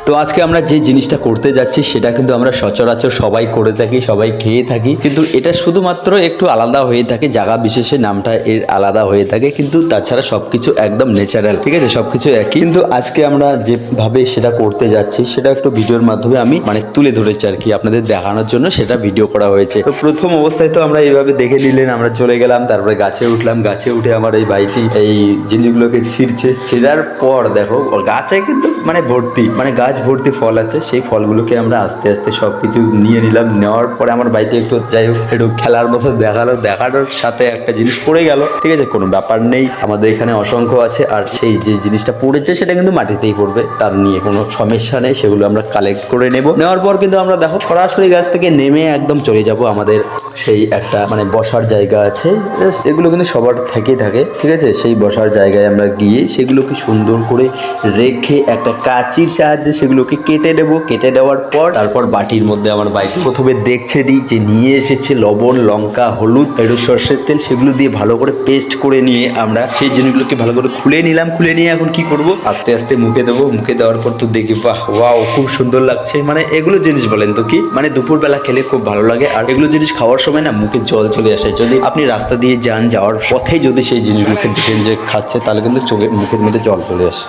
তো আজকে আমরা যে জিনিসটা করতে যাচ্ছি সেটা কিন্তু আমরা সচরাচর সবাই করে থাকি, সবাই খেয়ে থাকি, কিন্তু এটা শুধুমাত্র একটু আলাদা হয়ে থাকে, জায়গা বিশেষে নামটা এর আলাদা হয়ে থাকে, কিন্তু তাছাড়া সবকিছু একদম ন্যাচারাল, ঠিক আছে, সবকিছু একই। কিন্তু আজকে আমরা যেভাবে সেটা করতে যাচ্ছি সেটা একটু ভিডিওর মাধ্যমে আমি মানে তুলে ধরেছি আর কি, আপনাদের দেখানোর জন্য সেটা ভিডিও করা হয়েছে। তো প্রথম অবস্থায় তো আমরা এইভাবে দেখে নিলেন, আমরা চলে গেলাম, তারপরে গাছে উঠলাম, গাছে উঠে আমার এই ভাইটি এই জিনিসগুলোকে ছিঁড়ছে। ছেঁড়ার পর দেখো গাছে কিন্তু মানে ভর্তি, মানে গাছ ভর্তি ফল আছে, সেই ফলগুলোকে আমরা আস্তে আস্তে সবকিছু নিয়ে নিলাম। নেওয়ার পরে আমার ভাইটি একটু যাই হোক একটু খেলার মতো দেখানোর সাথে একটা জিনিস পড়ে গেল, ঠিক আছে, কোনো ব্যাপার নেই, আমাদের এখানে অসংখ্য আছে, আর সেই যে জিনিসটা পড়েছে সেটা কিন্তু মাটিতেই পড়বে, তার নিয়ে কোনো সমস্যা নেই, সেগুলো আমরা কালেক্ট করে নেওয়ার পর কিন্তু আমরা দেখো সরাসরি গাছ থেকে নেমে একদম চলে যাব আমাদের সেই একটা মানে বসার জায়গা আছে, এগুলো কিন্তু সবার থেকেই থাকে, ঠিক আছে, সেই বসার জায়গায় আমরা গিয়ে সেগুলোকে সুন্দর করে রেখে একটা কাঁচির সাহায্যে সেগুলোকে কেটে নেবো। কেটে নেওয়ার পর তারপর বাটির মধ্যে আমার বাইকে প্রথমে দেখছে যে নিয়ে এসেছে লবণ, লঙ্কা, হলুদ, একটু সর্ষের তেল, সেগুলো দিয়ে ভালো করে পেস্ট করে নিয়ে আমরা সেই জিনিসগুলোকে ভালো করে খুলে নিলাম। খুলে নিয়ে এখন কি করব, আস্তে আস্তে মুখে দেবো। মুখে দেওয়ার পর তো দেখি বাহ ওয়াও খুব সুন্দর লাগছে, মানে এগুলো জিনিস বলেন তো কি, মানে দুপুরবেলা খেলে খুব ভালো লাগে, আর এগুলো জিনিস খাওয়ার সময় না মুখে জল চলে আসে। যদি আপনি রাস্তা দিয়ে যাওয়ার পথে যদি সেই জিনিসগুলোকে দেখেন যে খাচ্ছে, তাহলে কিন্তু মুখের মধ্যে জল চলে আসে।